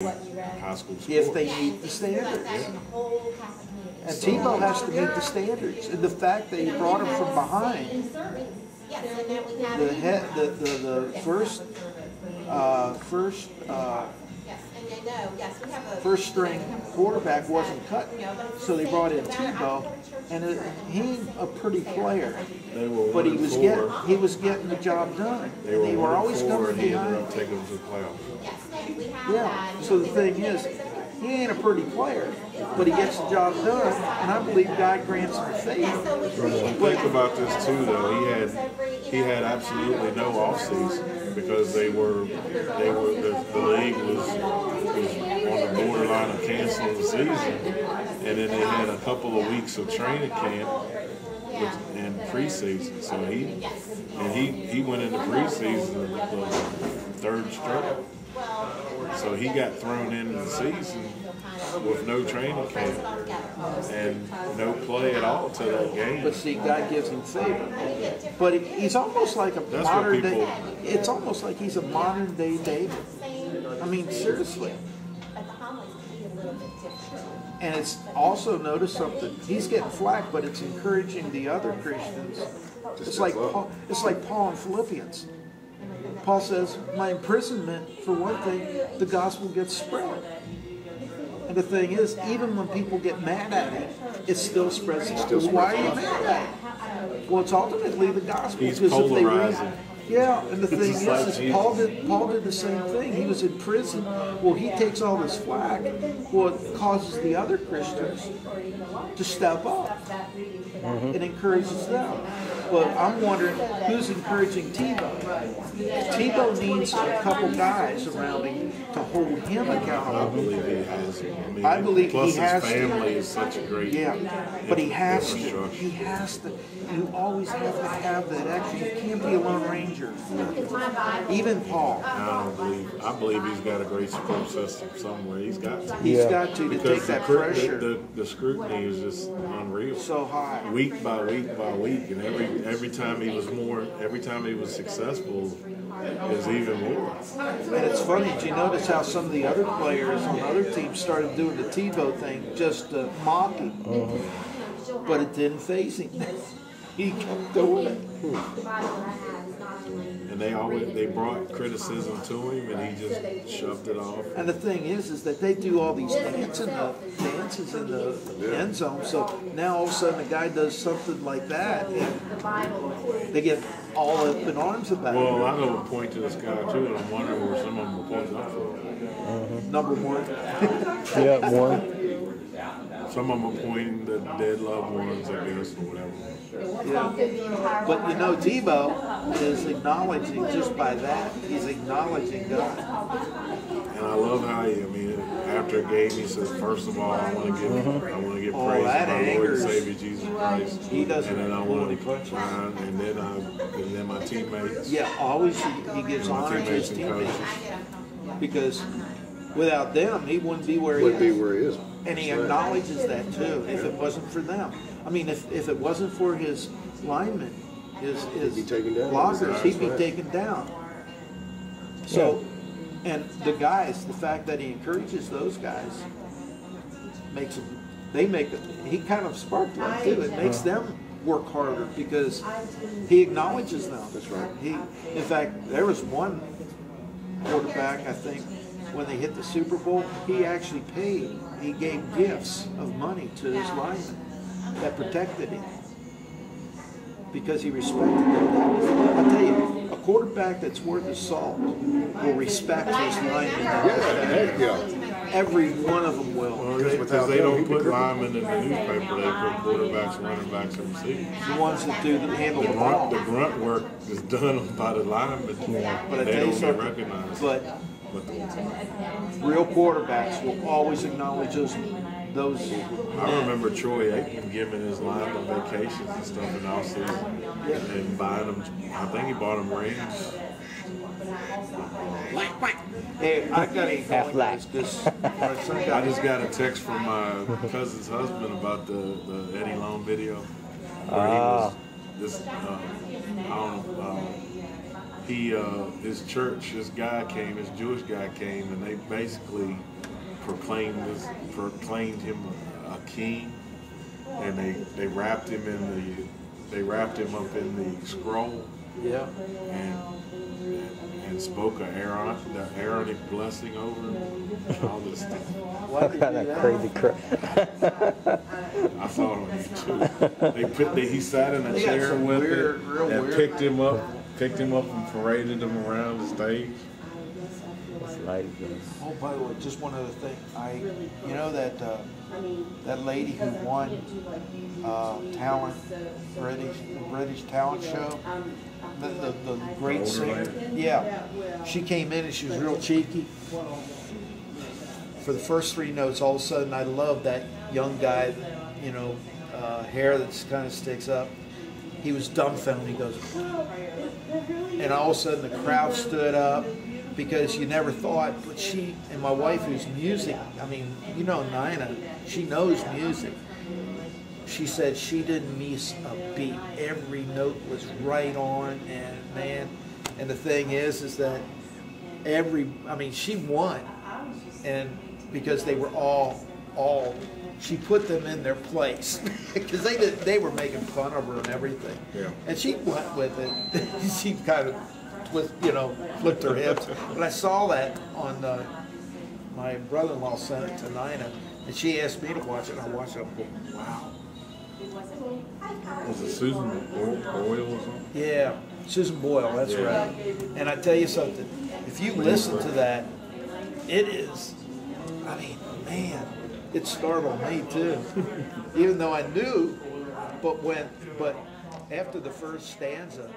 high school sport. If they meet the standards. And Tebow has to meet the standards. And the fact that he brought him from behind, first string quarterback wasn't cut, so they brought in Tebow, and he's a pretty player. But he was getting the job done. They were always coming and he ended behind. up taking them to the playoffs. Yeah. So the thing is, he ain't a pretty player, but he gets the job done, and I believe God grants him faith. Think about this too, though. He had absolutely no offseason because the league was on the borderline of canceling the season, and then they had a couple of weeks of training camp and preseason. So he went into preseason the third straight. So he got thrown into the season with no training camp and no play at all to that game. But see, God gives him favor. But he's almost like a modern day. It's almost like he's a modern day David. I mean, seriously. And it's also, notice something. He's getting flack, but it's encouraging the other Christians. It's like Paul in Philippians. Paul says, my imprisonment, for one thing, the gospel gets spread. And the thing is, even when people get mad at it, it still spreads. Why are you mad at it? Well, it's ultimately the gospel. He's polarizing. Yeah, and the thing is Paul did the same thing. He was in prison. Well, he takes all this flack. Well, it causes the other Christians to step up and encourages them. But I'm wondering, who's encouraging Tebow? Tebow needs a couple guys around him to hold him accountable. I believe he has. I believe plus he has his family is such a great but he has to. He has to. You always have to have that action. You can't be a lone ranger. Even Paul. I believe he's got a great support system somewhere. He's got to. He's got to take that pressure. The scrutiny is just unreal. So high. Week by week by week, and every time he was successful, is even more. And it's funny, did you notice how some of the other players on other teams started doing the Tebow thing, just mocking? But it didn't faze him. He kept doing it. And they brought criticism to him, and he just shoved it off. And the thing is that they do all these dances in the end zone. So now all of a sudden a guy does something like that, and they get all up in arms about it. Well, a lot of them point to this guy too, and I'm wondering where some of them are pointing up for. Number one. Yeah, one. Some of them are pointing to dead loved ones, I guess, or whatever. Yeah. But you know, Tebow is acknowledging, just by that, he's acknowledging God. And I love how after a game, he says, first of all, I want to give praise to my Lord and Savior Jesus Christ. He doesn't. And then I want to and then my teammates. Yeah, always he gives honor to his teammates, because without them, he wouldn't be where he is. And he acknowledges that too. If it wasn't for them, I mean, if it wasn't for his linemen, his blockers, he'd be taken down. So, and the guys, the fact that he encourages those guys makes them. He kind of sparked them too. It makes them work harder because he acknowledges them. That's right. In fact, there was one quarterback, I think, when they hit the Super Bowl, he actually paid. He gave gifts of money to his linemen that protected him because he respected them. I tell you, a quarterback that's worth his salt will respect his linemen. Every one of them will. Well, because they don't put linemen in the newspaper, they put quarterbacks, running backs, and receivers. The ones that handle the ball. The grunt work is done by the linemen, but they don't get recognized. But real quarterbacks will always acknowledge those. I remember Troy Aikman giving his linemen vacations and stuff in off season, and buying them. I think he bought them rings. Hey, I got I just got a text from my cousin's husband about the Eddie Long video. Where he was his church, this Jewish guy came, and they basically proclaimed him a king, and they wrapped him up in the scroll. Yeah. And spoke the Aaronic blessing over him, and all this stuff. Why did That crazy crap. I saw it on YouTube. He sat in a They got chair some with weird, it real and weird. picked him up and paraded him around the stage. Oh, by the way, just one other thing. You know that lady who won British talent show, the great singer. Yeah, she came in and she was real cheeky. For the first 3 notes, all of a sudden, I love that young guy, hair that kind of sticks up. He was dumbfounded. He goes, and all of a sudden the crowd stood up. Because you never thought, but she and my wife, who's music, I mean, Nina, she knows music. She said she didn't miss a beat. Every note was right on, and man, and the thing is that she won, and because they were all, she put them in their place because they were making fun of her and everything. Yeah. And she went with it. She kind of flipped her hips. But I saw that on my brother-in-law sent it to Nina, and she asked me to watch it, and I watched it. I'm going, wow. Was it Susan Boyle or something? Yeah, Susan Boyle, that's right. And I tell you something, if you listen to that, it is, man, it startled me too. Even though I knew, but after the first stanza,